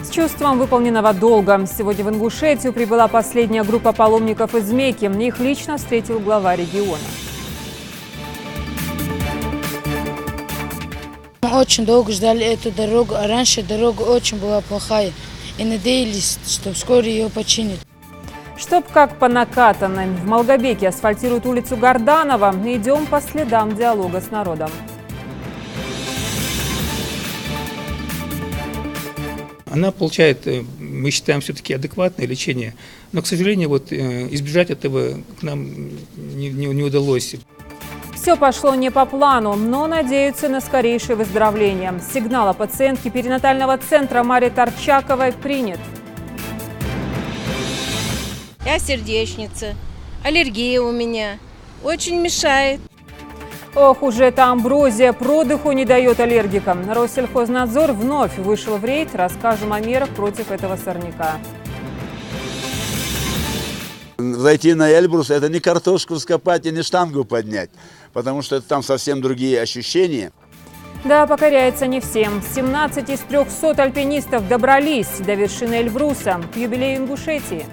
С чувством выполненного долга сегодня в Ингушетию прибыла последняя группа паломников из Мекки. Их лично встретил глава региона. Мы очень долго ждали эту дорогу, а раньше дорога очень была плохая. И надеялись, что вскоре ее починят. Чтоб как по накатанной. В Малгобеке асфальтируют улицу Горданова. Идем по следам диалога с народом. Она получает, мы считаем, все-таки адекватное лечение. Но, к сожалению, избежать этого к нам не удалось. Все пошло не по плану, но надеются на скорейшее выздоровление. Сигнал о пациентке перинатального центра Марии Торчаковой принят. Я сердечница, аллергия у меня, очень мешает. Ох, уже эта амброзия продыху не дает аллергикам. Россельхознадзор вновь вышел в рейд. Расскажем о мерах против этого сорняка. Зайти на Эльбрус – это не картошку скопать и не штангу поднять, потому что там совсем другие ощущения. Да, покоряется не всем. 17 из 300 альпинистов добрались до вершины Эльбруса к юбилею Ингушетии.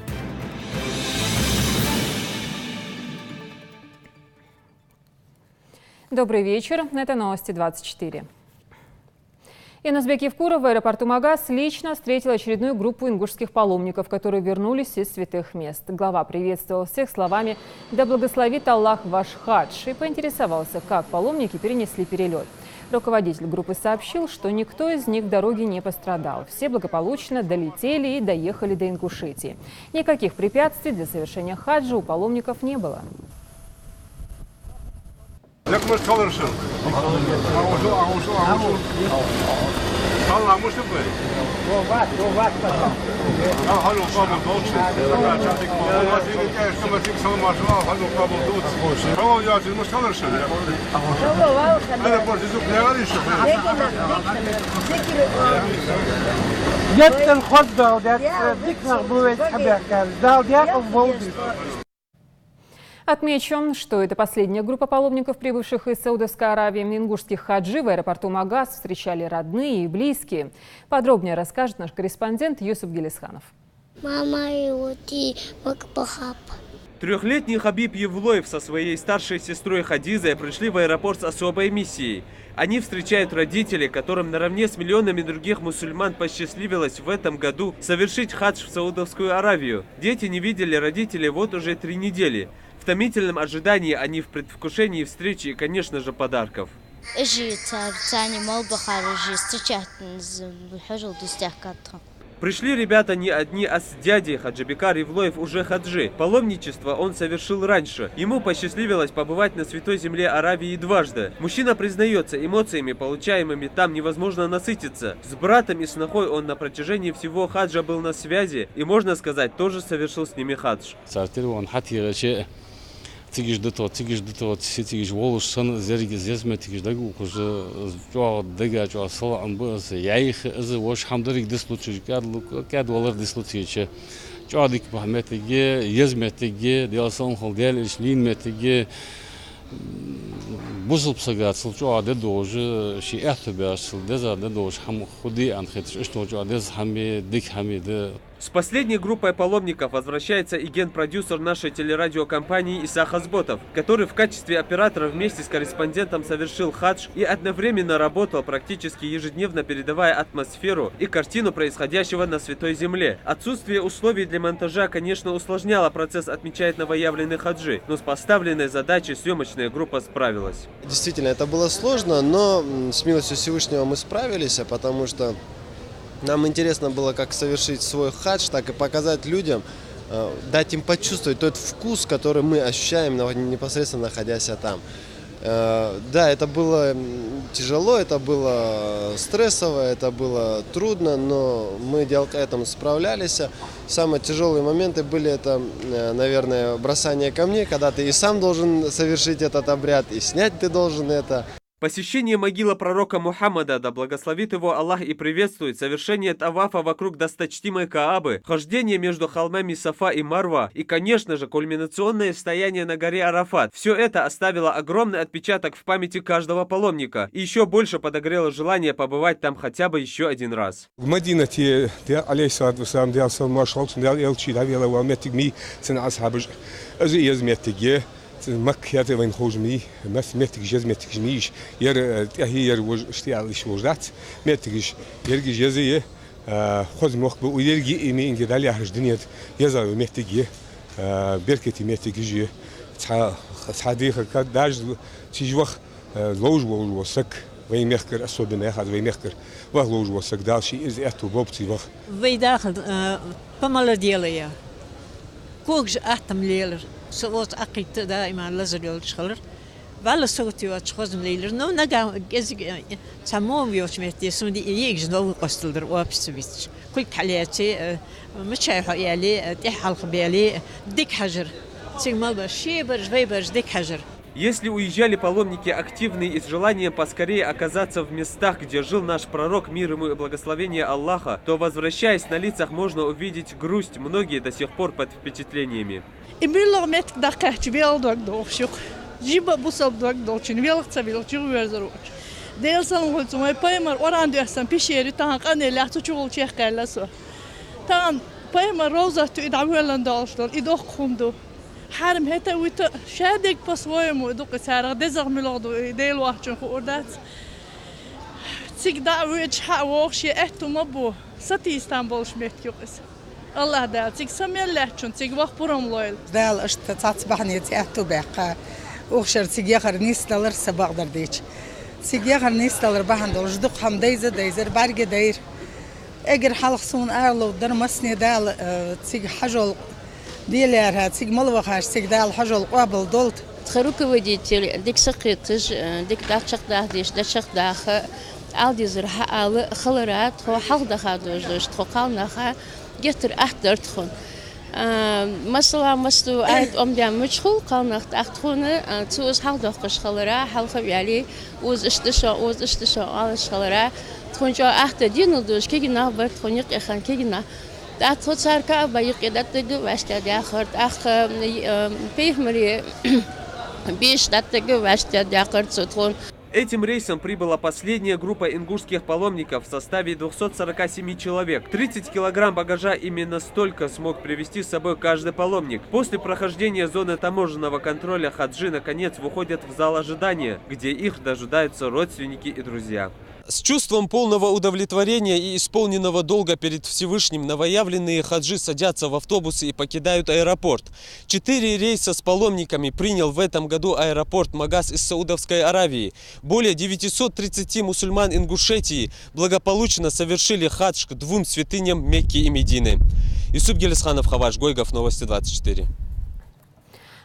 Добрый вечер. Это новости 24. Иназбек Евкуров в аэропорту Магас лично встретил очередную группу ингушских паломников, которые вернулись из святых мест. Глава приветствовал всех словами «Да благословит Аллах ваш хадж» и поинтересовался, как паломники перенесли перелет. Руководитель группы сообщил, что никто из них в дороге не пострадал. Все благополучно долетели и доехали до Ингушетии. Никаких препятствий для совершения хаджа у паломников не было. Отмечу, что это последняя группа паломников, прибывших из Саудовской Аравии. Ингушских хаджи в аэропорту Магас встречали родные и близкие. Подробнее расскажет наш корреспондент Юсуф Гелисханов. Трехлетний Хабиб Евлоев со своей старшей сестрой Хадизой пришли в аэропорт с особой миссией. Они встречают родителей, которым наравне с миллионами других мусульман посчастливилось в этом году совершить хадж в Саудовскую Аравию. Дети не видели родителей вот уже 3 недели. В томительном ожидании они в предвкушении встречи и, конечно же, подарков. Пришли ребята не одни, а с дядей. Хаджибекар Евлоев уже хаджи. Паломничество он совершил раньше. Ему посчастливилось побывать на Святой Земле Аравии дважды. Мужчина признается, эмоциями, получаемыми там, невозможно насытиться. С братом и снохой он на протяжении всего хаджа был на связи и, можно сказать, тоже совершил с ними хадж. Тигиш дото, тигиш волос сан зерги зезме тигиш дагу уже жо дега жо сала амбас яих из вош хамдарик дислучи кад валар дислучи че жодик бахметеге езметеге диалсан холдел ишлин метеге бузул псагат жо де доже ши эхтбяс деза де дож хам худи ан хетш что жо дез хами дик хами де. С последней группой паломников возвращается и генпродюсер нашей телерадиокомпании Иса Хазботов, который в качестве оператора вместе с корреспондентом совершил хадж и одновременно работал практически ежедневно, передавая атмосферу и картину происходящего на Святой Земле. Отсутствие условий для монтажа, конечно, усложняло процесс, отмечает новоявленный хаджи, но с поставленной задачей съемочная группа справилась. Действительно, это было сложно, но с милостью Всевышнего мы справились, потому что нам интересно было как совершить свой хадж, так и показать людям, дать им почувствовать тот вкус, который мы ощущаем, непосредственно находясь там. Да, это было тяжело, это было стрессово, это было трудно, но мы к этому справлялись. Самые тяжелые моменты были это, наверное, бросание камней, когда ты и сам должен совершить этот обряд, и снять ты должен это. Посещение могилы пророка Мухаммада, да благословит его Аллах и приветствует, совершение тавафа вокруг досточтимой Каабы, хождение между холмами Сафа и Марва и, конечно же, кульминационное стояние на горе Арафат. Все это оставило огромный отпечаток в памяти каждого паломника и еще больше подогрело желание побывать там хотя бы еще один раз. مكة وين خوج مي مس متجز متجميش ير هي واشتعل شوجات متجش يرجي جزية خذ مخ ويرجي إمي إنك دالي أحرج دنيا يزار متجي بركتي متجي تصحديخ كداج تيجوخ لوج وسك وين مخكر أسود ناخذ وين مخكر وهلوج وسك دالشي إز أتو بوبتي وخ وين داخل بمال دياليا كوجش أحتم ليلر صوت أقيت دائما لازم يلشخلر ولا صوتي واتشخوز مليلر نو نجا جز تمام يوشمت يسوندي يجز نو قستلر وابسويتش كل حالاتي مش شايف يالي تحال خبيالي ديك حجر تيما بشي برج برج ديك حجر. Если уезжали паломники активные и с желанием поскорее оказаться в местах, где жил наш пророк, мир ему и благословение Аллаха, то, возвращаясь, на лицах можно увидеть грусть, многие до сих пор под впечатлениями. حرم هتا ويت شادك بسويمو دوق سارق دزغ ملغدو ديل واحد خودات تيك دعويج حق وخشي احتو مبو ستي اسطنبول شميت يقس الله دا تيك سمي الله چون تيك وقت برام لويل دال اشت تصبحني تي احتو بقى وخشر تيك يخر نيستلر سباقدر ديچ تيك يخر نيستلر بهندل جدق هم دايزر برگ داير اگر حلقسون ارلو در مسني دال تيك حجل ديالها تيك ملوخاش تيك دال حجل قابل دولت تخروك وديتي ديك سقيتش ديك داخ داخديش داخ داخ عادي زرها على خلرات خو حق دخادوش خو قالنخا جتر احتر تخون مثلا مستو عيد دام مشغول قالنخ اختخونه توس حق دخش خلرا حلخ يالي وز اشتشا على خلرا تخون جا احتر دينودوش كي نابر تخونيق اخان كي ده توصاركا بايقيدات دغ واشتاد اخر اخ بيفمري بيش دغ واشتاد اخر цотрон. Этим рейсом прибыла последняя группа ингушских паломников в составе 247 человек. 30 килограмм багажа, именно столько смог привезти с собой каждый паломник. После прохождения зоны таможенного контроля хаджи наконец выходят в зал ожидания, где их дожидаются родственники и друзья. С чувством полного удовлетворения и исполненного долга перед Всевышним новоявленные хаджи садятся в автобусы и покидают аэропорт. 4 рейса с паломниками принял в этом году аэропорт Магас из Саудовской Аравии. Более 930 мусульман Ингушетии благополучно совершили хадж к 2 святыням Мекки и Медины. Юсуп Гелисханов, Хаваш Гойгов, Новости 24.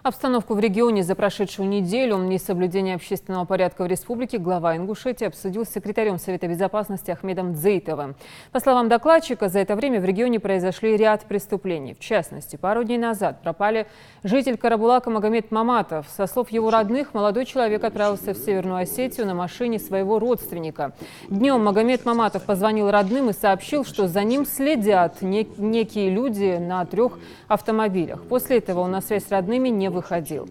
Обстановку в регионе за прошедшую неделю, несоблюдение общественного порядка в республике, глава Ингушетии обсудил с секретарем Совета безопасности Ахмедом Дзейтовым. По словам докладчика, за это время в регионе произошли ряд преступлений. В частности, пару дней назад пропали житель Карабулака Магомед Маматов. Со слов его родных, молодой человек отправился в Северную Осетию на машине своего родственника. Днем Магомед Маматов позвонил родным и сообщил, что за ним следят некие люди на 3 автомобилях. После этого он на связь с родными не выходил.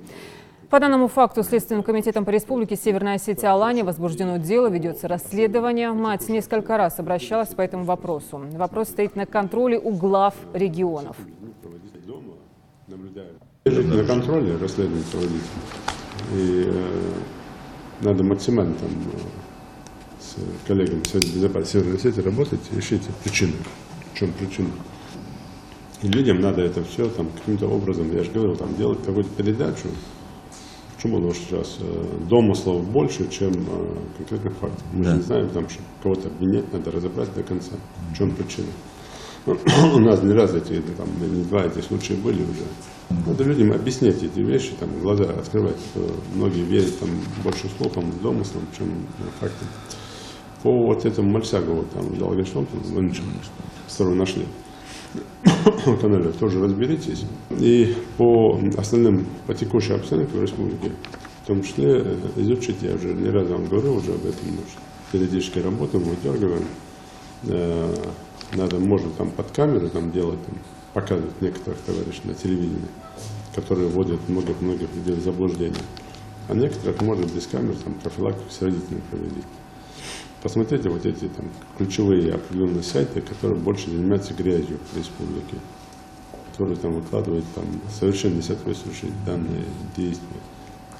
По данному факту Следственным комитетом по республике Северная Осетия Алания возбуждено дело, ведется расследование. Мать несколько раз обращалась по этому вопросу. Вопрос стоит на контроле у глав регионов. На контроле расследование проводить. И надо максимально там с коллегами безопасности Северной Осетии работать и решить причины. В чем причина? И людям надо это все там каким-то образом, я же говорил, там делать какую-то передачу. Почему? Потому что сейчас домыслов больше, чем конкретных фактов. Мы же не знаем, там, что кого-то обвинять, надо разобрать до конца, в чем причина. У нас не раз эти, там, не 2 эти случаи были уже. Надо людям объяснять эти вещи, там, глаза открывать. Многие верят там, больше слухам, домыслам, чем фактам. По вот этому Мальсагову, там, Ялгашон, вторую нашли. Канале тоже разберитесь. И по основным, по текущей обстановке в республике В том числе изучить, я уже не раз вам говорил уже об этом, периодически работаем, выдергиваем. Можно там под камеру там делать, там, показывать некоторых товарищей на телевидении, которые вводят многих людей в заблуждение. А некоторых можно без камер там профилактику с родителями проводить. Посмотрите вот эти там ключевые определенные сайты, которые больше занимаются грязью в республике, которые там выкладывают там совершенно несоответствующие данные, действия.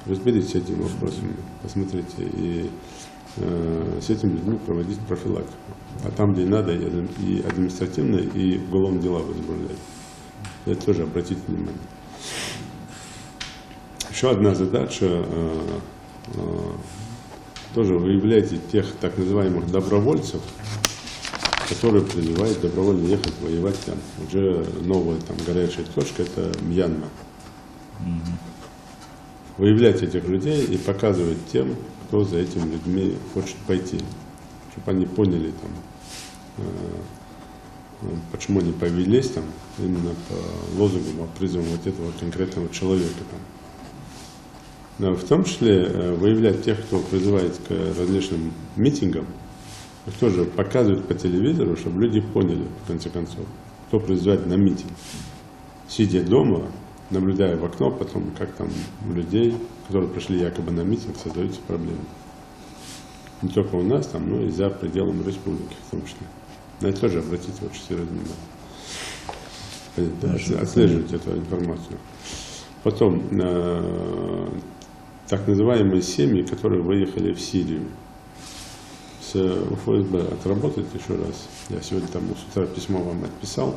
Разберитесь с этими вопросами, посмотрите, и с этими людьми проводить профилактику. А там, где надо, и административные, и уголовные дела возбуждать. Это тоже обратите внимание. Еще одна задача, тоже выявляйте тех так называемых добровольцев, которые призывают добровольно ехать воевать там. Уже новая там горячая точка — это Мьянма. Выявлять этих людей и показывать тем, кто за этими людьми хочет пойти, чтобы они поняли, там, почему они повелись там, именно по лозунгу, по призыву вот этого конкретного человека. Там. Но в том числе выявлять тех, кто призывает к различным митингам, их тоже показывать по телевизору, чтобы люди поняли, в конце концов, кто призывает на митинг. Сидя дома, наблюдая в окно потом, как там у людей, которые пришли якобы на митинг, создаются проблемы. Не только у нас, там, но и за пределами республики в том числе. На это тоже обратите очень серьезно внимание. Отслеживать эту информацию. Потом, так называемые семьи, которые выехали в Сирию. С УФСБ отработать еще раз. Я сегодня там с утра письмо вам отписал.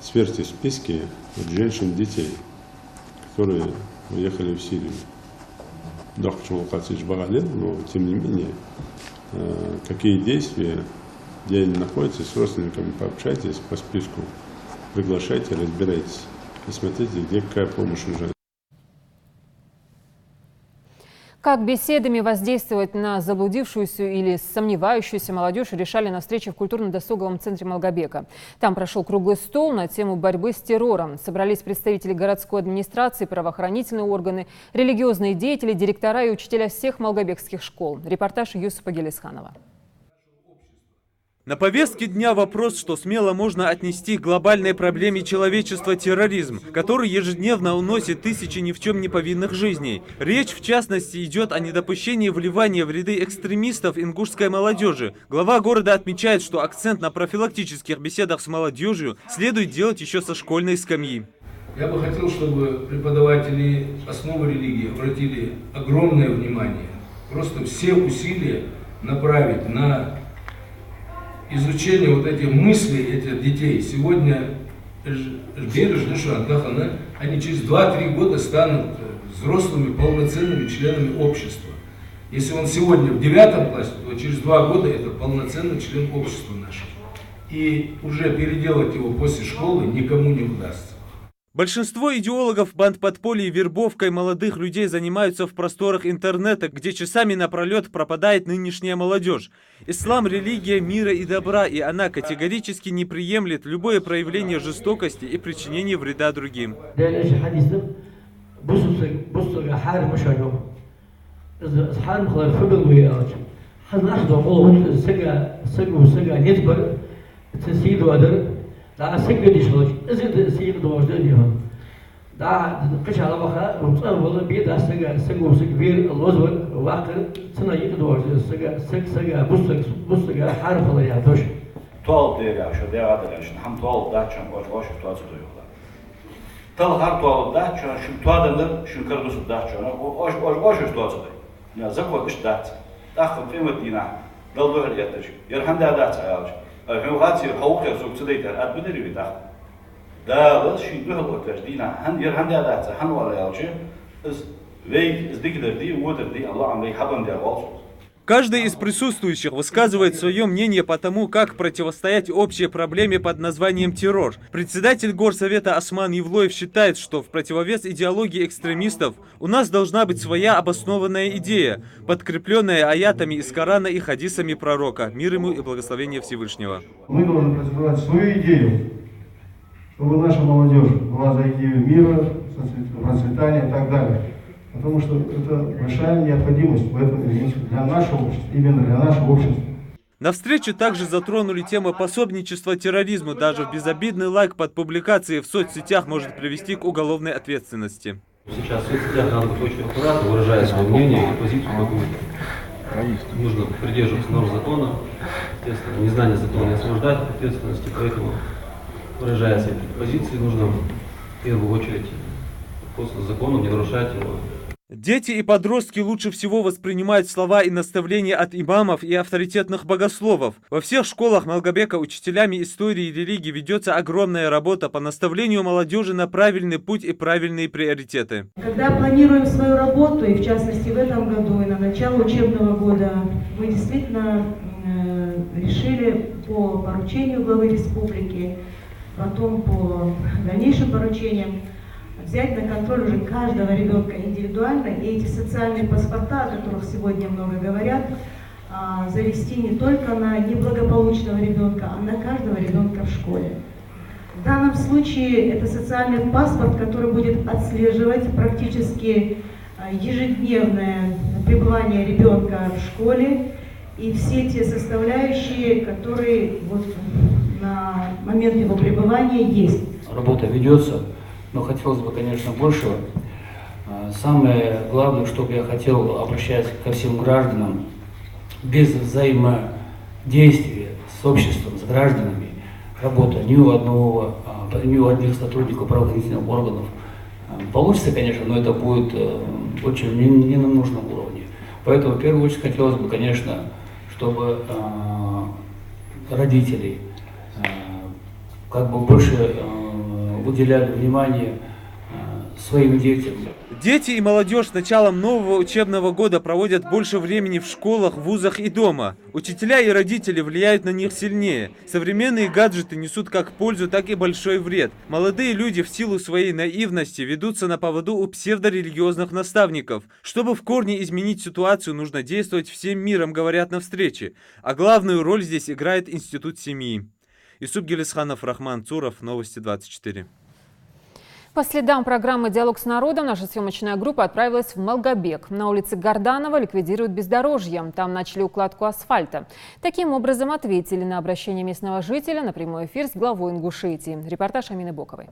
Сверьте списки женщин, детей, которые уехали в Сирию. Да, почему локации Жбагален, но тем не менее, какие действия, где они находятся, с родственниками пообщайтесь по списку, приглашайте, разбирайтесь и смотрите, где какая помощь нужна. Как беседами воздействовать на заблудившуюся или сомневающуюся молодежь, решали на встрече в культурно-досуговом центре Малгобека. Там прошел круглый стол на тему борьбы с террором. Собрались представители городской администрации, правоохранительные органы, религиозные деятели, директора и учителя всех малгобекских школ. Репортаж Юсупа Гелисханова. На повестке дня вопрос, что смело можно отнести к глобальной проблеме человечества — терроризм, который ежедневно уносит тысячи ни в чем не повинных жизней. Речь, в частности, идет о недопущении вливания в ряды экстремистов ингушской молодежи. Глава города отмечает, что акцент на профилактических беседах с молодежью следует делать еще со школьной скамьи. Я бы хотел, чтобы преподаватели основы религии обратили огромное внимание, просто все усилия направить на изучение вот этих мыслей этих детей. Сегодня они через 2-3 года станут взрослыми, полноценными членами общества. Если он сегодня в 9 классе, то через 2 года это полноценный член общества нашего. И уже переделать его после школы никому не удастся. Большинство идеологов бандподполья и вербовкой молодых людей занимаются в просторах интернета, где часами напролет пропадает нынешняя молодежь. Ислам – религия мира и добра, и она категорически не приемлет любое проявление жестокости и причинение вреда другим. دا سكدي شلوش إذا سيد دوار دنيهم دا قش على بخا وصار والله بيد سكو سكبير الوزن واقر سنة يدوار سكا بوسك حارف الله يعطوش طال ديرا شو ديرا دلش نحن طال دا شن واش توات دويولا طال هر طال دا شن شو توادن شو كربس دا شن واش توات دوي يا زكوا إيش دات داخل في مدينة دلوا هريتش يرحم دا دات عيالش الحوغاتي الحوق يسوق تديت أدبني بيدخ دا بس شيء به التجدينا هن يرحم دا دات هن ولا يالش إز ويك إز ديك دردي ودردي الله عم يحبن دا والش. Каждый из присутствующих высказывает свое мнение по тому, как противостоять общей проблеме под названием террор. Председатель горсовета Осман Евлоев считает, что в противовес идеологии экстремистов у нас должна быть своя обоснованная идея, подкрепленная аятами из Корана и хадисами пророка, мир ему и благословение Всевышнего. Мы должны развивать свою идею, чтобы наша молодежь была за идею мира, процветания и так далее. Потому что это большая необходимость в этом для нашего общества, именно для нашего общества. На встрече также затронули тему пособничества терроризму. Даже безобидный лайк под публикацией в соцсетях может привести к уголовной ответственности. Сейчас в соцсетях надо быть очень аккуратно, выражая свое мнение и позицию документов. Нужно придерживаться норм закона, естественно, незнание закона не освобождает от ответственности, поэтому, выражая свои позиции, нужно в первую очередь после закона не нарушать его. Дети и подростки лучше всего воспринимают слова и наставления от имамов и авторитетных богословов. Во всех школах Малгобека учителями истории и религии ведется огромная работа по наставлению молодежи на правильный путь и правильные приоритеты. Когда планируем свою работу, и в частности в этом году, и на начало учебного года, мы действительно решили по поручению главы республики, потом по дальнейшим поручениям, взять на контроль уже каждого ребенка индивидуально, и эти социальные паспорта, о которых сегодня много говорят, завести не только на неблагополучного ребенка, а на каждого ребенка в школе. В данном случае это социальный паспорт, который будет отслеживать практически ежедневное пребывание ребенка в школе и все те составляющие, которые вот на момент его пребывания есть. Работа ведется. Но хотелось бы, конечно, большего. Самое главное, что бы я хотел, обращаясь ко всем гражданам, без взаимодействия с обществом, с гражданами, работа ни у одних сотрудников правоохранительных органов получится, конечно, но это будет очень не на нужном уровне. Поэтому, в первую очередь, хотелось бы, конечно, чтобы родители как бы больше уделяли внимание своим детям. Дети и молодежь с началом нового учебного года проводят больше времени в школах, вузах и дома. Учителя и родители влияют на них сильнее. Современные гаджеты несут как пользу, так и большой вред. Молодые люди в силу своей наивности ведутся на поводу у псевдорелигиозных наставников. Чтобы в корне изменить ситуацию, нужно действовать всем миром, говорят на встрече. А главную роль здесь играет институт семьи. Исуп Гелисханов, Рахман Цуров, Новости 24. По следам программы «Диалог с народом» наша съемочная группа отправилась в Малгобек. На улице Горданова ликвидируют бездорожье. Там начали укладку асфальта. Таким образом ответили на обращение местного жителя на прямой эфир с главой Ингушетии. Репортаж Амины Боковой.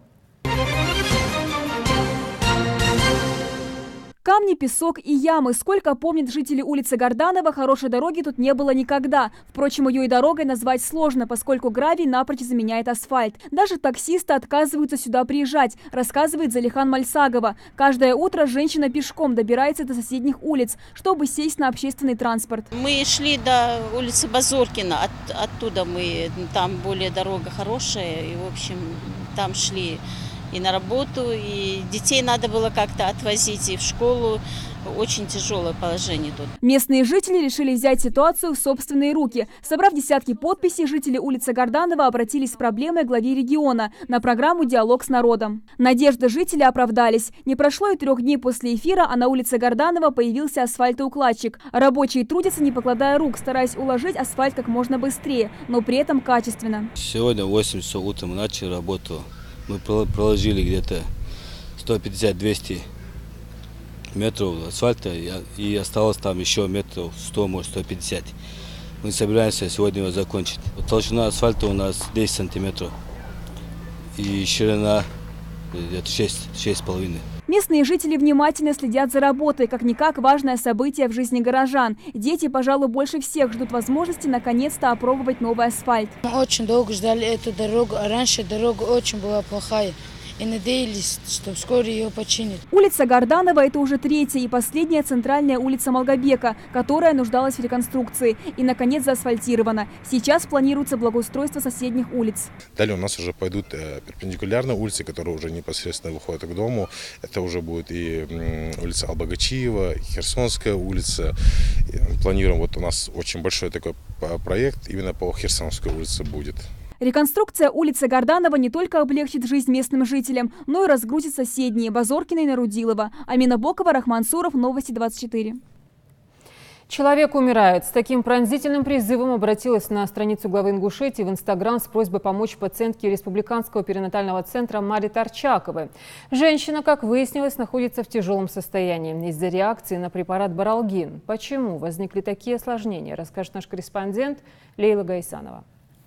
Камни, песок и ямы. Сколько помнят жители улицы Горданова, хорошей дороги тут не было никогда. Впрочем, ее и дорогой назвать сложно, поскольку гравий напрочь заменяет асфальт. Даже таксисты отказываются сюда приезжать, рассказывает Залихан Мальсагова. Каждое утро женщина пешком добирается до соседних улиц, чтобы сесть на общественный транспорт. Мы шли до улицы Базоркина, оттуда там более дорога хорошая, и в общем там шли и на работу, и детей надо было как-то отвозить, и в школу. Очень тяжелое положение тут. Местные жители решили взять ситуацию в собственные руки. Собрав десятки подписей, жители улицы Горданова обратились с проблемой к главе региона на программу «Диалог с народом». Надежды жителей оправдались. Не прошло и 3 дней после эфира, а на улице Горданова появился асфальтоукладчик. Рабочие трудятся, не покладая рук, стараясь уложить асфальт как можно быстрее, но при этом качественно. Сегодня в 8 часов утром начали работу. Мы проложили где-то 150-200 метров асфальта, и осталось там еще метров 100, может 150. Мы собираемся сегодня его закончить. Толщина асфальта у нас 10 сантиметров и ширина где-то 6,5. Местные жители внимательно следят за работой, как-никак важное событие в жизни горожан. Дети, пожалуй, больше всех ждут возможности наконец-то опробовать новый асфальт. Мы очень долго ждали эту дорогу. Раньше дорога очень была плохая. И надеялись, что вскоре ее починят. Улица Горданова – это уже 3-я и последняя центральная улица Малгобека, которая нуждалась в реконструкции и, наконец, заасфальтирована. Сейчас планируется благоустройство соседних улиц. Далее у нас уже пойдут перпендикулярные улицы, которые уже непосредственно выходят к дому. Это уже будет и улица Албагачиева, и Херсонская улица. Планируем, вот у нас очень большой такой проект именно по Херсонской улице будет. Реконструкция улицы Горданова не только облегчит жизнь местным жителям, но и разгрузит соседние – Базоркина и Нарудилова. Амина Бокова, Рахман Суров, Новости 24. Человек умирает. С таким пронзительным призывом обратилась на страницу главы Ингушетии в Инстаграм с просьбой помочь пациентке Республиканского перинатального центра Марит Арчаковой. Женщина, как выяснилось, находится в тяжелом состоянии из-за реакции на препарат Баралгин. Почему возникли такие осложнения, расскажет наш корреспондент Лейла Гайсанова.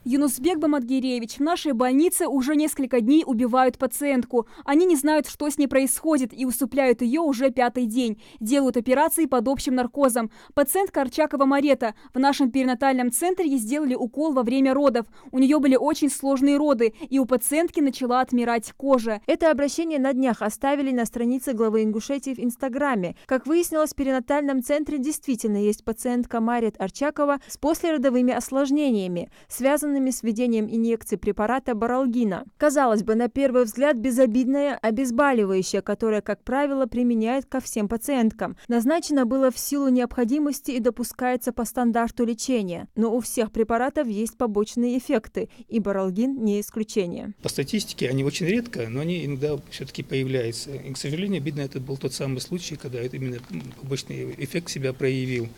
Юнусбек Бамадгиреевич, в нашей больнице уже несколько дней убивают пациентку. Они не знают, что с ней происходит, и усыпляют ее уже 5-й день. Делают операции под общим наркозом. Пациентка Арчакова Марета. В нашем перинатальном центре ей сделали укол во время родов. У нее были очень сложные роды, и у пациентки начала отмирать кожа. Это обращение на днях оставили на странице главы Ингушетии в Инстаграме. Как выяснилось, в перинатальном центре действительно есть пациентка Марит Арчакова с послеродовыми осложнениями, связанными с введением инъекций препарата Баралгина. Казалось бы, на первый взгляд безобидное обезболивающее, которое, как правило, применяют ко всем пациенткам. Назначено было в силу необходимости и допускается по стандарту лечения. Но у всех препаратов есть побочные эффекты, и Баралгин не исключение. По статистике они очень редко, но они иногда все-таки появляются. И, к сожалению, видно, это был тот самый случай, когда это именно побочный эффект себя проявил.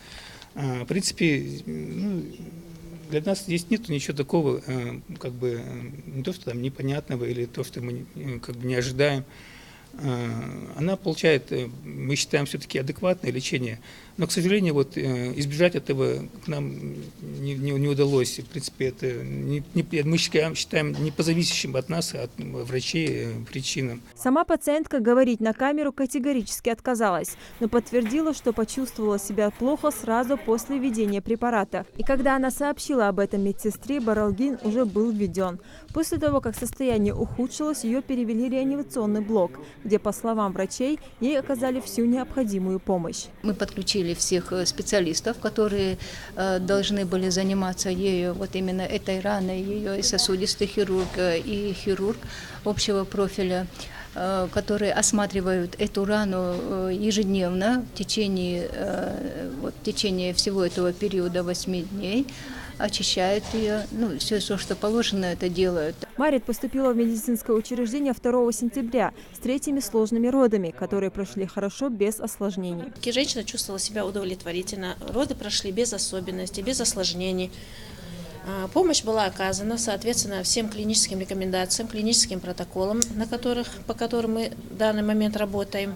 В принципе, для нас здесь нет ничего такого, как бы, не то, что там непонятного или то, что мы как бы не ожидаем. Она получает, мы считаем, все-таки адекватное лечение. Но, к сожалению, вот избежать этого к нам не удалось. В принципе, это мы считаем не по зависящим от нас, от врачей причинам. Сама пациентка говорить на камеру категорически отказалась, но подтвердила, что почувствовала себя плохо сразу после введения препарата. И когда она сообщила об этом медсестре, Баралгин уже был введен. После того, как состояние ухудшилось, ее перевели в реанимационный блок, где, по словам врачей, ей оказали всю необходимую помощь. Мы подключили всех специалистов, которые должны были заниматься ею, вот именно этой раной, ее и сосудистый хирург, и хирург общего профиля, которые осматривают эту рану ежедневно в течение всего этого периода 8 дней. Очищают ее, все, что положено, это делают. Марит поступила в медицинское учреждение 2 сентября с 3 сложными родами, которые прошли хорошо, без осложнений. Женщина чувствовала себя удовлетворительно, роды прошли без особенностей, без осложнений. Помощь была оказана, соответственно, всем клиническим рекомендациям, клиническим протоколам, по которым мы в данный момент работаем.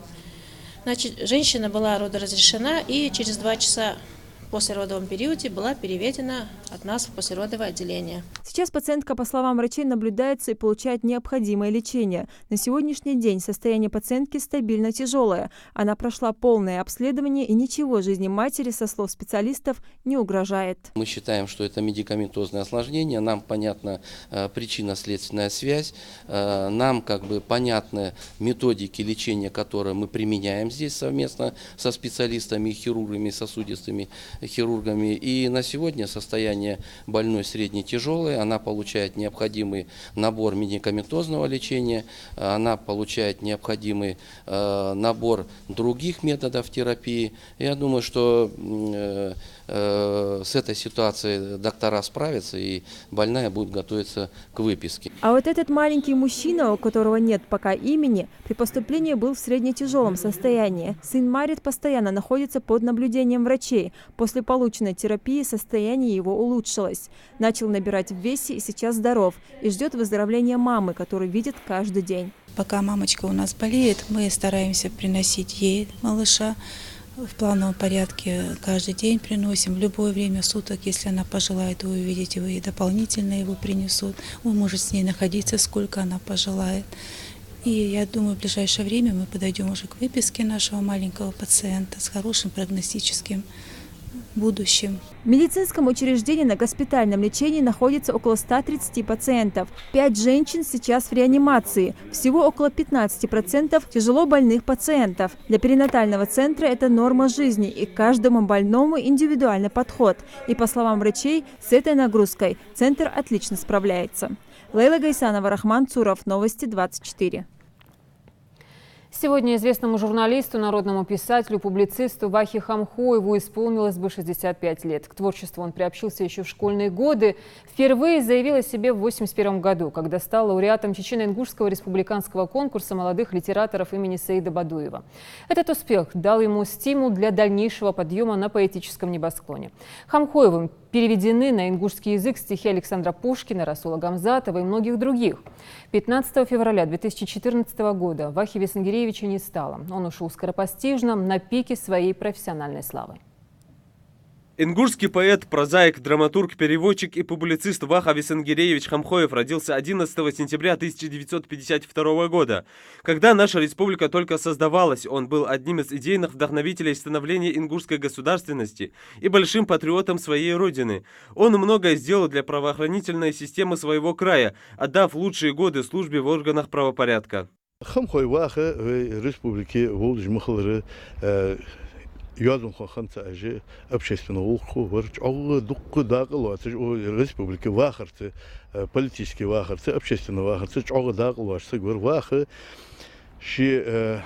Значит, женщина была родоразрешена и через 2 часа в послеродовом периоде была переведена от нас в послеродовое отделение. Сейчас пациентка, по словам врачей, наблюдается и получает необходимое лечение. На сегодняшний день состояние пациентки стабильно тяжелое. Она прошла полное обследование, и ничего жизни матери, со слов специалистов, не угрожает. Мы считаем, что это медикаментозное осложнение. Нам понятна причинно-следственная связь. Нам понятны методики лечения, которые мы применяем здесь совместно со специалистами, хирургами, сосудистыми хирургами. И на сегодня состояние больной средне-тяжелое. Она получает необходимый набор медикаментозного лечения. Она получает необходимый набор других методов терапии. Я думаю, что с этой ситуацией доктора справятся, и больная будет готовиться к выписке. А вот этот маленький мужчина, у которого нет пока имени, при поступлении был в средне-тяжелом состоянии. Сын Марит постоянно находится под наблюдением врачей. После полученной терапии состояние его улучшилось. Начал набирать в весе и сейчас здоров. И ждет выздоровления мамы, которую видит каждый день. Пока мамочка у нас болеет, мы стараемся приносить ей малыша. В плановом порядке каждый день приносим, в любое время суток, если она пожелает его увидеть, его и дополнительно его принесут. Он может с ней находиться, сколько она пожелает. И я думаю, в ближайшее время мы подойдем уже к выписке нашего маленького пациента с хорошим прогностическим будущем. В медицинском учреждении на госпитальном лечении находится около 130 пациентов. 5 женщин сейчас в реанимации. Всего около 15% тяжело больных пациентов. Для перинатального центра это норма жизни, и к каждому больному индивидуальный подход. И по словам врачей, с этой нагрузкой центр отлично справляется. Лейла Гайсанова, Рахман Цуров, Новости 24. Сегодня известному журналисту, народному писателю, публицисту Вахе Хамхоеву исполнилось бы 65 лет. К творчеству он приобщился еще в школьные годы. Впервые заявил о себе в 1981 году, когда стал лауреатом Чечено-Ингушского республиканского конкурса молодых литераторов имени Саида Бадуева. Этот успех дал ему стимул для дальнейшего подъема на поэтическом небосклоне. Хамхоевым переведены на ингушский язык стихи Александра Пушкина, Расула Гамзатова и многих других. 15 февраля 2014 года Вахи Весенгиреевича не стало. Он ушел скоропостижно, на пике своей профессиональной славы. Ингушский поэт, прозаик, драматург, переводчик и публицист Ваха Весенгиреевич Хамхоев родился 11 сентября 1952 года. Когда наша республика только создавалась, он был одним из идейных вдохновителей становления ингушской государственности и большим патриотом своей родины. Он многое сделал для правоохранительной системы своего края, отдав лучшие годы службе в органах правопорядка. Язон ханца аже общественного уховарч, дукку дагылватыш, республика вахарцы, политический вахарцы, общественный вахарцы, чого дагылватыш, говорю, вахы, ши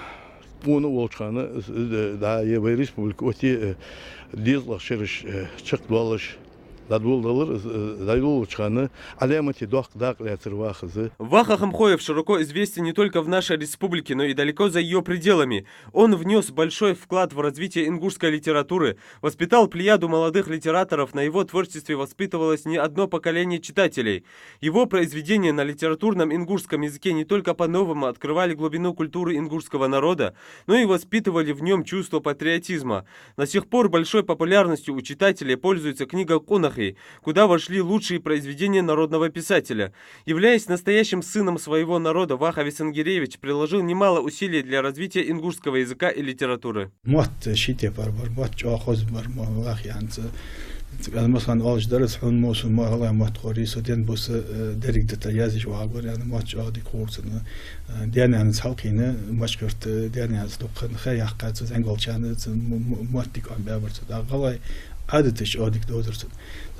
пуну волчана, да, я в республике, оти дизлах шериш чакдвалыш. Ваха Хамхоев широко известен не только в нашей республике, но и далеко за ее пределами. Он внес большой вклад в развитие ингушской литературы, воспитал плеяду молодых литераторов, на его творчестве воспитывалось не одно поколение читателей. Его произведения на литературном ингушском языке не только по-новому открывали глубину культуры ингушского народа, но и воспитывали в нем чувство патриотизма. До сих пор большой популярностью у читателей пользуется книга «Конахи», куда вошли лучшие произведения народного писателя. Являясь настоящим сыном своего народа, Ваха Весенгиреевич приложил немало усилий для развития ингушского языка и литературы. مثلا آج درس حون موسم ما هلا متقاري سودين بس دريك دتيازي شو عبر يعني ما تجادي كورسنا دياني عن سحقينا مشكرت دياني عن سلوك خير حقات زنقل كانت موتك عم بابرت غلاي عادتش عادك دودرت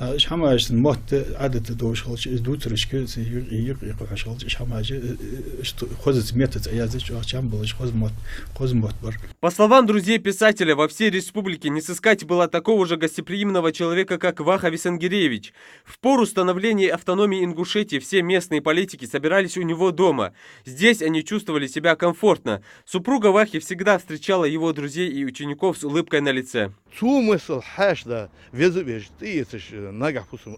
إيش حماش الموت عادة دوش خلش دوترش كذا يقع خلش إيش حماش إيش خذت ميتة عيازي شو عشان بلش خذ موت بر. По словам друзей писателя, во всей республике не сыскать было такого же гостеприимного человека, как Ваха Весенгиреевич. В пору становления автономии Ингушетии все местные политики собирались у него дома. Здесь они чувствовали себя комфортно. Супруга Вахи всегда встречала его друзей и учеников с улыбкой на лице. نجح فسم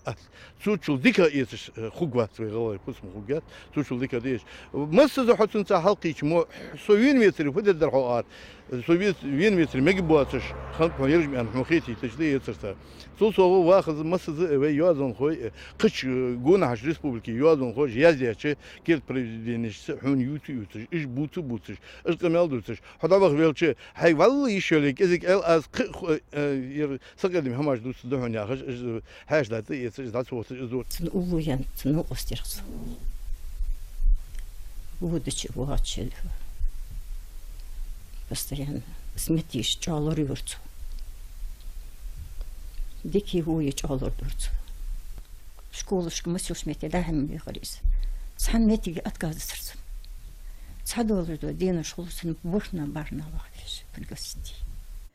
تشول ديكا إيش خوجات في غلاي فسم خوجات تشول ديكا ديش مس إذا حطن سحلقي كم سوين متر فدر درحوار سوين متر مجبواتش خلق ما يرجع عن مخيتي تجدي يتصرف سو واخذ مس إذا يوازن خوي قش جونا عش ريسبوبليكي يوازن خوي يازياتش كيل بريدينش حون يوتيوب إيش بوتش إيش كمال دوتش هذا بقى فيلش هاي والله يشلك إذا قال أز سقدم هماش دوت دهون يا خش هاش ده ده صوت زود تنقولين تنقصتيرس ودش واتشل постоянно сметиш чалор юрцу дики хуй чалор юрцу школушка мысль смете да хем бихарис сан мети отказываться цадолы до дена школусын бушна барна вахтиш пригласить.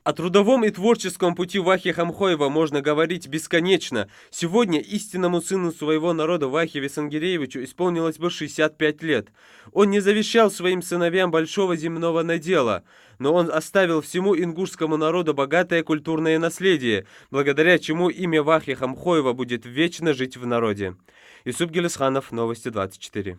О трудовом и творческом пути Вахи Хамхоева можно говорить бесконечно. Сегодня истинному сыну своего народа Вахе Весенгиреевичу исполнилось бы 65 лет. Он не завещал своим сыновьям большого земного надела, но он оставил всему ингушскому народу богатое культурное наследие, благодаря чему имя Вахи Хамхоева будет вечно жить в народе. Юсуп Гелисханов, Новости 24.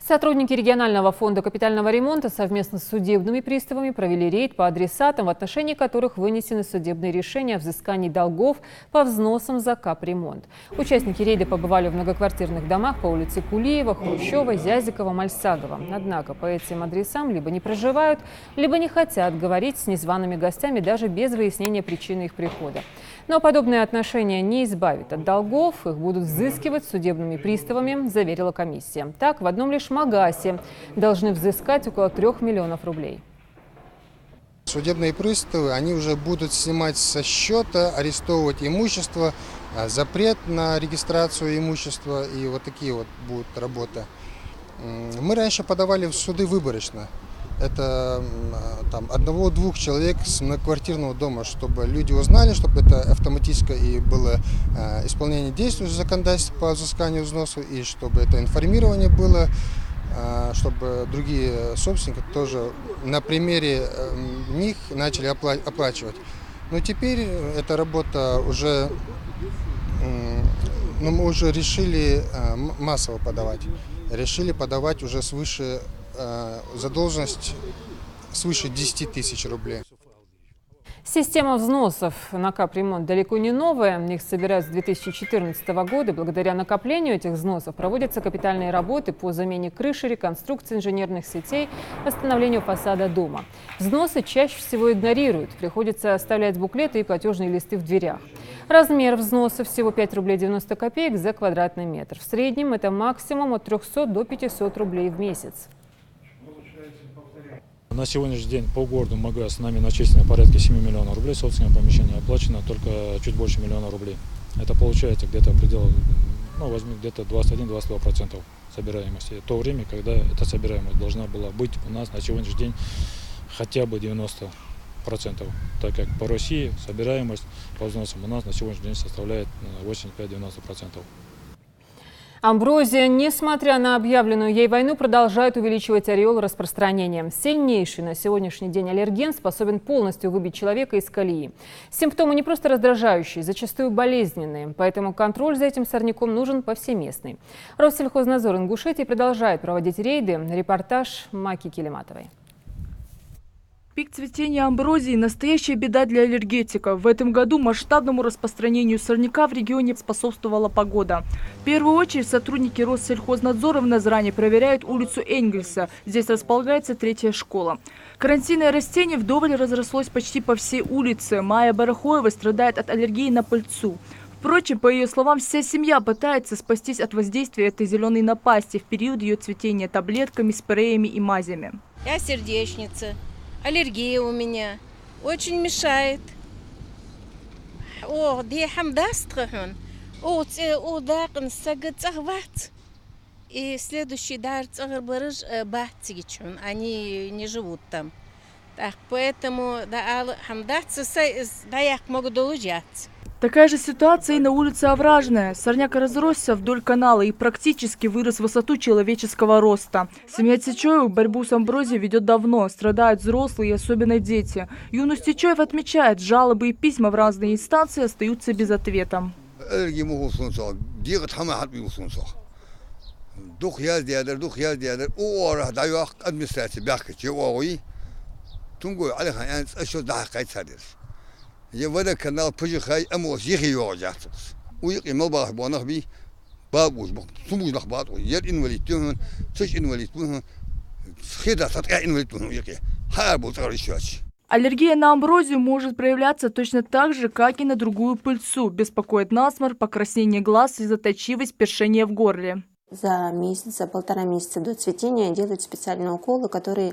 Сотрудники регионального фонда капитального ремонта совместно с судебными приставами провели рейд по адресатам, в отношении которых вынесены судебные решения о взыскании долгов по взносам за капремонт. Участники рейда побывали в многоквартирных домах по улице Кулиева, Хрущева, Зязикова, Мальсагова. Однако по этим адресам либо не проживают, либо не хотят говорить с незваными гостями даже без выяснения причины их прихода. Но подобное отношение не избавит от долгов, их будут взыскивать судебными приставами, заверила комиссия. Так, в одном лишь Магасе должны взыскать около 3 миллионов рублей. Судебные приставы, они уже будут снимать со счета, арестовывать имущество, запрет на регистрацию имущества, и вот такие вот будут работы. Мы раньше подавали в суды выборочно. это там, 1-2 человек с многоквартирного дома, чтобы люди узнали, чтобы это автоматически и было исполнение действующего законодательства по взысканию взносов, и чтобы это информирование было, чтобы другие собственники тоже на примере них начали оплачивать. Но теперь эта работа уже, мы уже решили массово подавать. Решили подавать уже свыше задолженность свыше 10 тысяч рублей. Система взносов на капремонт далеко не новая. Их собирают с 2014 года. Благодаря накоплению этих взносов проводятся капитальные работы по замене крыши, реконструкции инженерных сетей, восстановлению фасада дома. Взносы чаще всего игнорируют. Приходится оставлять буклеты и платежные листы в дверях. Размер взноса всего 5 рублей 90 копеек за квадратный метр. В среднем это максимум от 300 до 500 рублей в месяц. На сегодняшний день по городу МАГА с нами начислено порядка 7 миллионов рублей собственное помещение, оплачено только чуть больше миллиона рублей. Это получается где-то в пределах, возьми где-то 21-22% собираемости. В то время, когда эта собираемость должна была быть у нас на сегодняшний день хотя бы 90%, так как по России собираемость по взносам у нас на сегодняшний день составляет 85-90%. Амброзия, несмотря на объявленную ей войну, продолжает увеличивать ореол распространения. Сильнейший на сегодняшний день аллерген способен полностью выбить человека из колеи. Симптомы не просто раздражающие, зачастую болезненные. Поэтому контроль за этим сорняком нужен повсеместный. Россельхознадзор Ингушетии продолжает проводить рейды. Репортаж Маки Келиматовой. Пик цветения амброзии – настоящая беда для аллергетиков. В этом году масштабному распространению сорняка в регионе способствовала погода. В первую очередь сотрудники Россельхознадзора в Назране проверяют улицу Энгельса. Здесь располагается 3-я школа. Карантинное растение вдоволь разрослось почти по всей улице. Майя Барахоева страдает от аллергии на пыльцу. Впрочем, по ее словам, вся семья пытается спастись от воздействия этой зеленой напасти в период ее цветения таблетками, спреями и мазями. Я сердечница. Аллергия у меня. Очень мешает. И следующий дар они не живут там. Так, поэтому могу долужаться. Такая же ситуация и на улице Овражная. Сорняк разросся вдоль канала и практически вырос в высоту человеческого роста. Семья Тичоевых борьбу с амброзией ведет давно. Страдают взрослые и особенно дети. Юнус Тичоев отмечает, жалобы и письма в разные инстанции остаются без ответа. Я в этом канал пожихай, амос ехи йожатс. Уйки мобах бонах би, бабуш бах, сумуш нах бату, яд инвалид тюн, сыч инвалид тюн, схида сатка инвалид тюн уйки, харбу царищач. Аллергия на амброзию может проявляться точно так же, как и на другую пыльцу. Беспокоит насморк, покраснение глаз, слезоточивость, першение в горле. За месяц, за 1,5 месяца до цветения делают специальные уколы, которые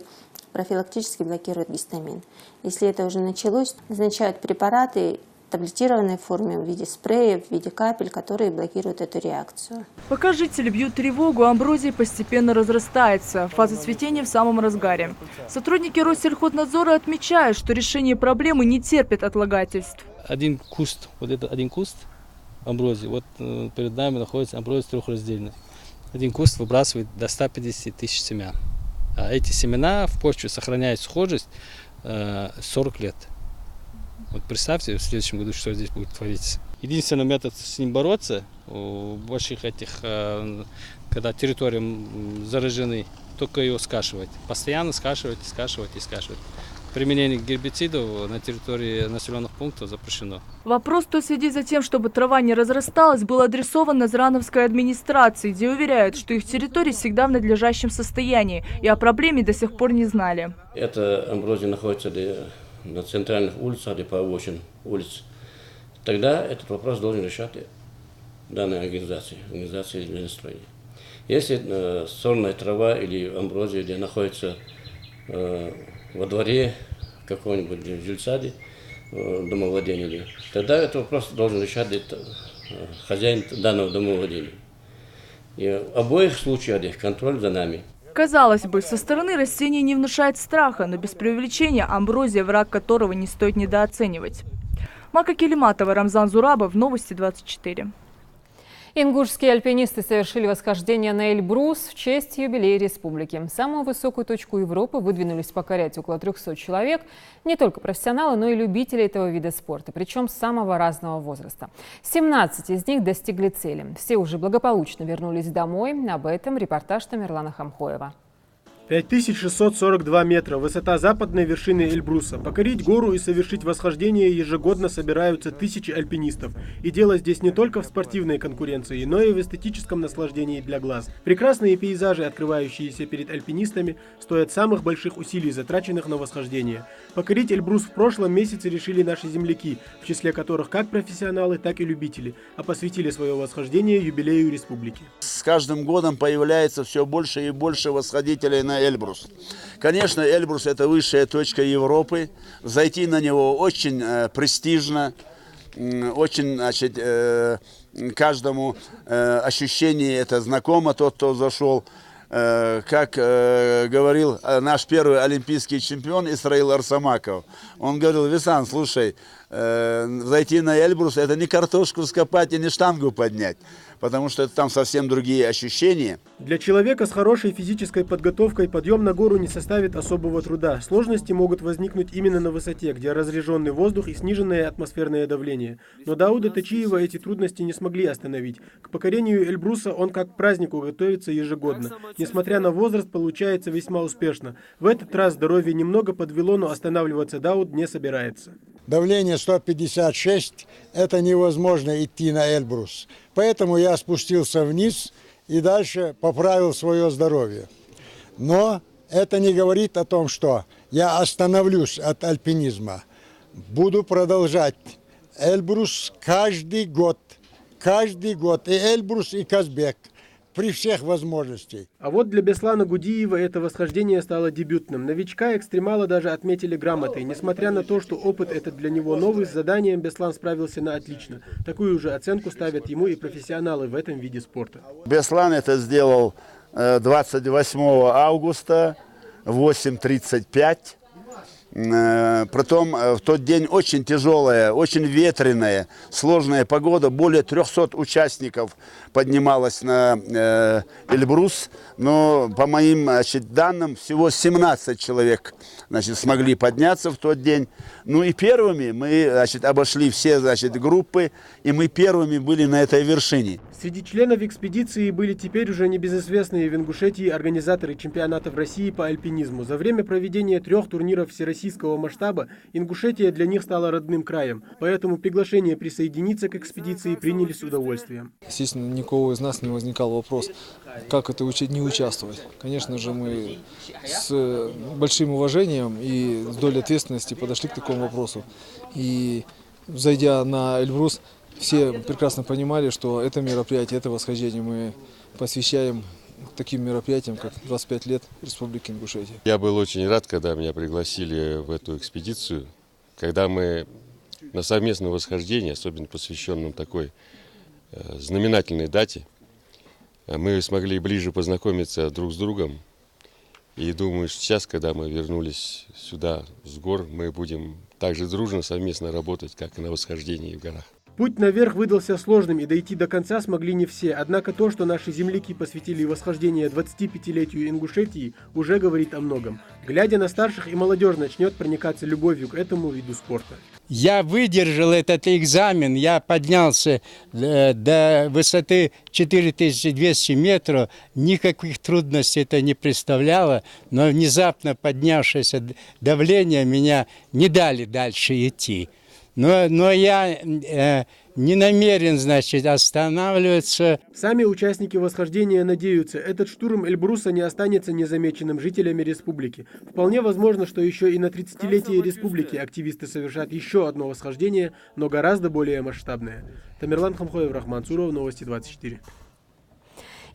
профилактически блокируют гистамин. Если это уже началось, назначают препараты в таблетированной форме в виде спреев, в виде капель, которые блокируют эту реакцию. Пока жители бьют тревогу, амброзия постепенно разрастается. Фаза цветения в самом разгаре. Сотрудники Россельхознадзора отмечают, что решение проблемы не терпит отлагательств. Один куст амброзии. Вот перед нами находится амброзия трехраздельная. Один куст выбрасывает до 150 тысяч семян. А эти семена в почве сохраняют схожесть 40 лет. Вот представьте, в следующем году, что здесь будет твориться. Единственный метод с ним бороться, в больших этих, когда территории заражены, только ее скашивать. Постоянно скашивать. Применение гербицидов на территории населенных пунктов запрещено. Вопрос, кто следит за тем, чтобы трава не разрасталась, был адресован Назрановской администрации, где уверяют, что их территория всегда в надлежащем состоянии и о проблеме до сих пор не знали. Эта амброзия находится на центральных улицах, по обочинам улиц. Тогда этот вопрос должен решать данная организация землестроения. Если сорная трава или амброзия, где находится во дворе какого-нибудь жильцади, домовладения, тогда этот вопрос должен решать хозяин данного домовладения. И в обоих случаях контроль за нами. Казалось бы, со стороны растение не внушает страха, но без преувеличения амброзия, враг которого не стоит недооценивать. Мака Келиматова, Рамзан Зурабов, Новости 24. Ингушские альпинисты совершили восхождение на Эльбрус в честь юбилея республики. Самую высокую точку Европы выдвинулись покорять около 300 человек. Не только профессионалы, но и любители этого вида спорта, причем с самого разного возраста. 17 из них достигли цели. Все уже благополучно вернулись домой. Об этом репортаж Тамерлана Хамхоева. 5642 метра – высота западной вершины Эльбруса. Покорить гору и совершить восхождение ежегодно собираются тысячи альпинистов. И дело здесь не только в спортивной конкуренции, но и в эстетическом наслаждении для глаз. Прекрасные пейзажи, открывающиеся перед альпинистами, стоят самых больших усилий, затраченных на восхождение. Покорить Эльбрус в прошлом месяце решили наши земляки, в числе которых как профессионалы, так и любители, а посвятили свое восхождение юбилею республики. С каждым годом появляется все больше и больше восходителей на Эльбрус. Конечно, Эльбрус – это высшая точка Европы. Зайти на него очень престижно, очень, значит, каждому ощущение это знакомо, тот, кто зашел. Как говорил наш первый олимпийский чемпион Исраил Арсамаков, он говорил: Висан, слушай, зайти на Эльбрус – это не картошку скопать и не штангу поднять, потому что там совсем другие ощущения. Для человека с хорошей физической подготовкой подъем на гору не составит особого труда. Сложности могут возникнуть именно на высоте, где разреженный воздух и сниженное атмосферное давление. Но Дауда Тачиева эти трудности не смогли остановить. К покорению Эльбруса он как к празднику готовится ежегодно. Несмотря на возраст, получается весьма успешно. В этот раз здоровье немного подвело, но останавливаться Дауд не собирается. Давление 156, это невозможно идти на Эльбрус. Поэтому я спустился вниз и дальше поправил свое здоровье. Но это не говорит о том, что я остановлюсь от альпинизма. Буду продолжать Эльбрус каждый год. И Эльбрус, и Казбек. При всех возможностях. А вот для Беслана Гудиева это восхождение стало дебютным. Новичка-экстремала даже отметили грамотой. Несмотря на то, что опыт этот для него новый, с заданием Беслан справился на отлично. Такую же оценку ставят ему и профессионалы в этом виде спорта. Беслан это сделал 28 августа в 8:35. Притом в тот день очень тяжелая, очень ветреная, сложная погода. Более 300 участников поднималось на Эльбрус, но по моим, значит, данным всего 17 человек, значит, смогли подняться в тот день. Ну и первыми мы, значит, обошли все, значит, группы, и мы первыми были на этой вершине. Среди членов экспедиции были теперь уже небезызвестные в Ингушетии организаторы чемпионатов России по альпинизму. За время проведения 3 турниров всероссийского масштаба Ингушетия для них стала родным краем. Поэтому приглашение присоединиться к экспедиции приняли с удовольствием. Естественно, никого из нас не возникал вопрос, как это не участвовать. Конечно же, мы с большим уважением и с долей ответственности подошли к такому вопросу. И зайдя на Эльбрус, все прекрасно понимали, что это мероприятие, это восхождение мы посвящаем таким мероприятиям, как 25 лет Республики Ингушетия. Я был очень рад, когда меня пригласили в эту экспедицию, когда мы на совместное восхождение, особенно посвященном такой знаменательной дате, мы смогли ближе познакомиться друг с другом. И думаю, что сейчас, когда мы вернулись сюда, с гор, мы будем также дружно совместно работать, как и на восхождении в горах. Путь наверх выдался сложным, и дойти до конца смогли не все. Однако то, что наши земляки посвятили восхождение 25-летию Ингушетии, уже говорит о многом. Глядя на старших, и молодежь начнет проникаться любовью к этому виду спорта. Я выдержал этот экзамен, я поднялся до высоты 4200 метров, никаких трудностей это не представляло, но внезапно поднявшееся давление меня не дали дальше идти. Но я не намерен, значит, останавливаться. Сами участники восхождения надеются, этот штурм Эльбруса не останется незамеченным жителями республики. Вполне возможно, что еще и на 30-летие республики активисты совершат еще одно восхождение, но гораздо более масштабное. Тамерлан Хамхоев, Рахман Цуров, Новости 24.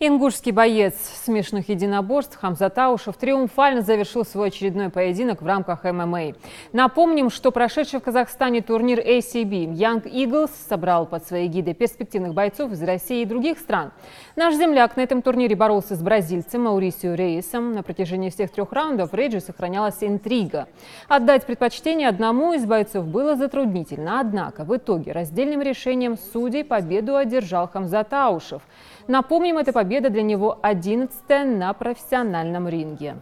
Ингушский боец смешанных единоборств Хамзат Аушев триумфально завершил свой очередной поединок в рамках ММА. Напомним, что прошедший в Казахстане турнир ACB Young Eagles собрал под свои гиды перспективных бойцов из России и других стран. Наш земляк на этом турнире боролся с бразильцем Маурисио Рейесом. На протяжении всех 3 раундов в рейджи сохранялась интрига. Отдать предпочтение одному из бойцов было затруднительно. Однако в итоге раздельным решением судей победу одержал Хамзат Аушев. Напомним, это победа для него 11-я на профессиональном ринге.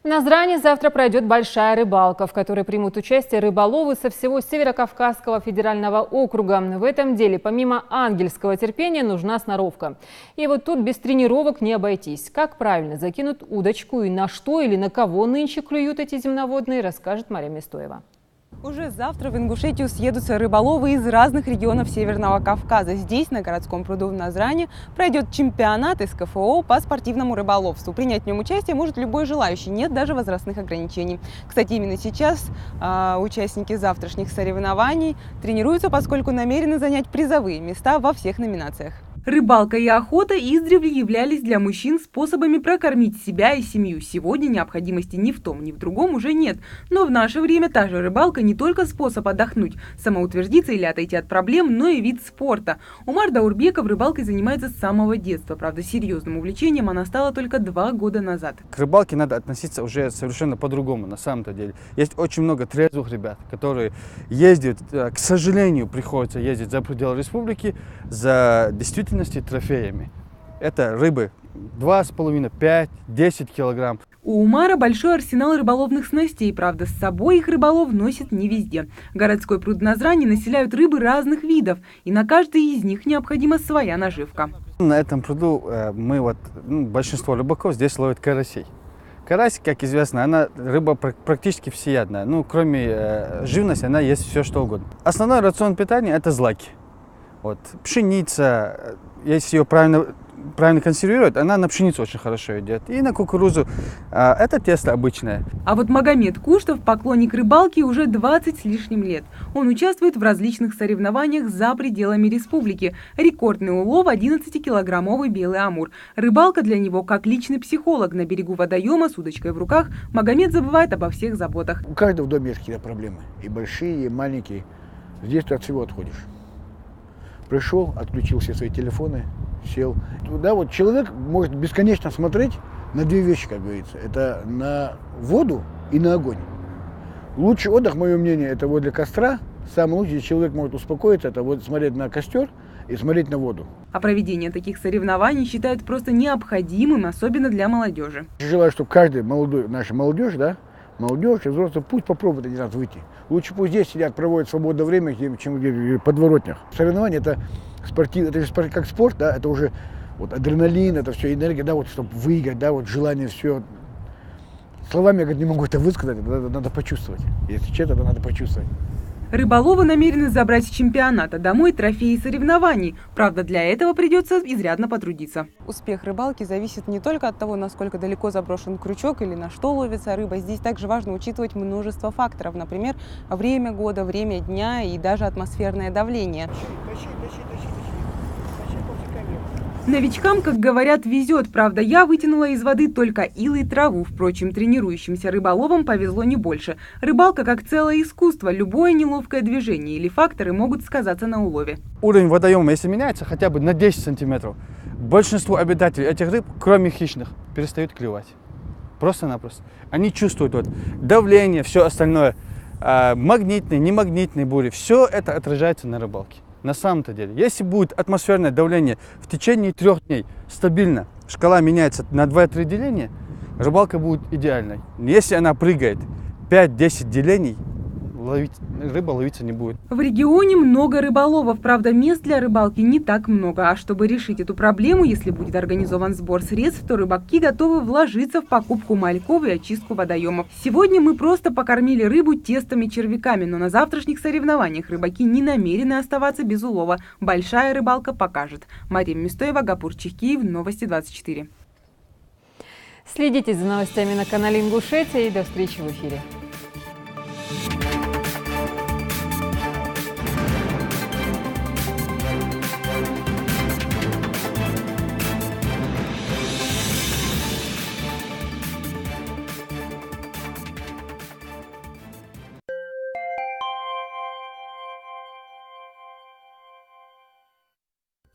В Назране завтра пройдет большая рыбалка, в которой примут участие рыболовы со всего Северокавказского федерального округа. В этом деле помимо ангельского терпения нужна сноровка. И вот тут без тренировок не обойтись. Как правильно закинут удочку и на что или на кого нынче клюют эти земноводные, расскажет Мария Мистоева. Уже завтра в Ингушетию съедутся рыболовы из разных регионов Северного Кавказа. Здесь, на городском пруду в Назране, пройдет чемпионат из КФО по спортивному рыболовству. Принять в нем участие может любой желающий, нет даже возрастных ограничений. Кстати, именно сейчас участники завтрашних соревнований тренируются, поскольку намерены занять призовые места во всех номинациях. Рыбалка и охота издревле являлись для мужчин способами прокормить себя и семью. Сегодня необходимости ни в том, ни в другом уже нет. Но в наше время та же рыбалка не только способ отдохнуть, самоутвердиться или отойти от проблем, но и вид спорта. Умар Даурбеков рыбалкой занимается с самого детства. Правда, серьезным увлечением она стала только 2 года назад. К рыбалке надо относиться уже совершенно по-другому, на самом-то деле. Есть очень много трезвых ребят, которые ездят, к сожалению, приходится ездить за пределы республики за действительно трофеями. Это рыбы 2,5, 5, 10 килограмм. У Умара большой арсенал рыболовных снастей, правда, с собой их рыболов носит не везде. Городской пруд Назрани населяют рыбы разных видов, и на каждой из них необходима своя наживка. На этом пруду большинство рыбаков здесь ловят карасей. Карась, как известно, она рыба практически всеядная. Кроме живности, она есть все что угодно. Основной рацион питания – это злаки. Пшеница, если ее правильно консервировать, она на пшеницу очень хорошо идет. И на кукурузу. Это тесто обычное. А вот Магомед Куштов, поклонник рыбалки, уже 20 с лишним лет. Он участвует в различных соревнованиях за пределами республики. Рекордный улов – 11-килограммовый белый амур. Рыбалка для него как личный психолог. На берегу водоема с удочкой в руках Магомед забывает обо всех заботах. У каждого в доме есть какие-то проблемы. И большие, и маленькие. Здесь ты от всего отходишь. Пришел, отключил все свои телефоны, сел. Человек может бесконечно смотреть на 2 вещи, как говорится. Это на воду и на огонь. Лучший отдых, мое мнение, это возле костра. Самый лучший, человек может успокоиться, это смотреть на костер и смотреть на воду. А проведение таких соревнований считают просто необходимым, особенно для молодежи. Желаю, чтобы каждый наша молодежь, молодежь и взрослые, пусть попробуют один раз выйти. Лучше пусть здесь сидят, проводят свободное время, чем в подворотнях. Соревнования – это спортивно, это же как спорт, это уже адреналин, это все энергия, чтобы выиграть, желание, все. Словами я не могу это высказать, надо почувствовать. Если честно, это надо почувствовать. Рыболовы намерены забрать с чемпионата домой трофеи соревнований. Правда, для этого придется изрядно потрудиться. Успех рыбалки зависит не только от того, насколько далеко заброшен крючок или на что ловится рыба. Здесь также важно учитывать множество факторов. Например, время года, время дня и даже атмосферное давление. Новичкам, как говорят, везет. Правда, я вытянула из воды только ил и траву. Впрочем, тренирующимся рыболовам повезло не больше. Рыбалка как целое искусство. Любое неловкое движение или факторы могут сказаться на улове. Уровень водоема, если меняется хотя бы на 10 сантиметров, большинство обитателей этих рыб, кроме хищных, перестают клевать. Просто-напросто. Они чувствуют давление, все остальное, магнитные, немагнитные бури. Все это отражается на рыбалке. На самом-то деле, если будет атмосферное давление в течение 3 дней стабильно, шкала меняется на 2-3 деления, рыбалка будет идеальной. Если она прыгает 5-10 делений, рыба ловиться не будет. В регионе много рыболовов, правда, мест для рыбалки не так много. А чтобы решить эту проблему, если будет организован сбор средств, то рыбаки готовы вложиться в покупку мальков и очистку водоемов. Сегодня мы просто покормили рыбу тестом и червяками, но на завтрашних соревнованиях рыбаки не намерены оставаться без улова. Большая рыбалка покажет. Мария Мистоева, Гапур Чехкиев, Новости 24. Следите за новостями на канале Ингушетия и до встречи в эфире.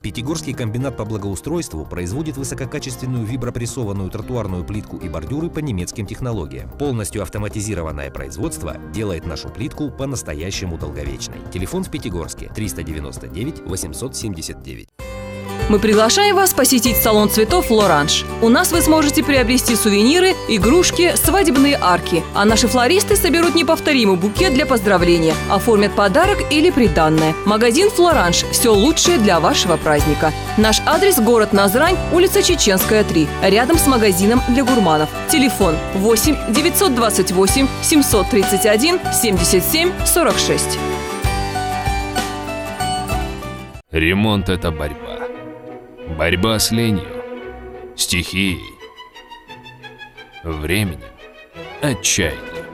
Пятигорский комбинат по благоустройству производит высококачественную вибропрессованную тротуарную плитку и бордюры по немецким технологиям. Полностью автоматизированное производство делает нашу плитку по-настоящему долговечной. Телефон в Пятигорске 399 879. Мы приглашаем вас посетить салон цветов «Лоранж». У нас вы сможете приобрести сувениры, игрушки, свадебные арки. А наши флористы соберут неповторимый букет для поздравления, оформят подарок или приданное. Магазин «Флоранж» – все лучшее для вашего праздника. Наш адрес – город Назрань, улица Чеченская, 3, рядом с магазином для гурманов. Телефон 8 928 731 77 46. Ремонт – это борьба. Борьба с ленью, стихией, временем, отчаянием.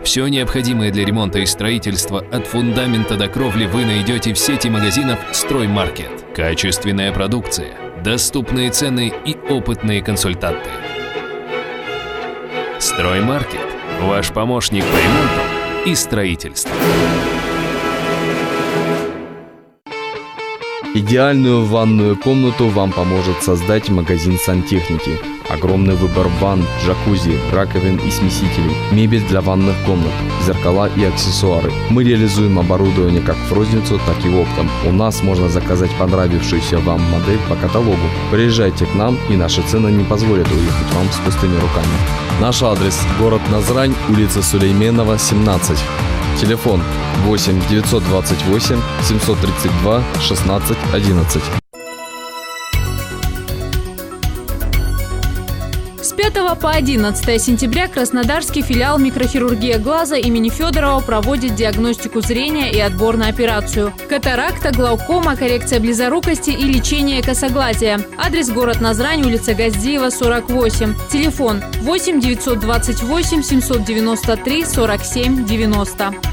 Все необходимое для ремонта и строительства от фундамента до кровли вы найдете в сети магазинов «Строймаркет». Качественная продукция, доступные цены и опытные консультанты. «Строймаркет» – ваш помощник по ремонту и строительству. Идеальную ванную комнату вам поможет создать магазин сантехники. Огромный выбор ванн, джакузи, раковин и смесителей, мебель для ванных комнат, зеркала и аксессуары. Мы реализуем оборудование как в розницу, так и оптом. У нас можно заказать понравившуюся вам модель по каталогу. Приезжайте к нам, и наши цены не позволят уехать вам с пустыми руками. Наш адрес – город Назрань, улица Сулейменова, 17. Телефон 8 928 732 16 11. С 5 по 11 сентября Краснодарский филиал микрохирургия глаза имени Федорова проводит диагностику зрения и отбор на операцию. Катаракта, глаукома, коррекция близорукости и лечение косоглазия. Адрес – город Назрань, улица Газдиева, 48. Телефон 8 928 793 47 90.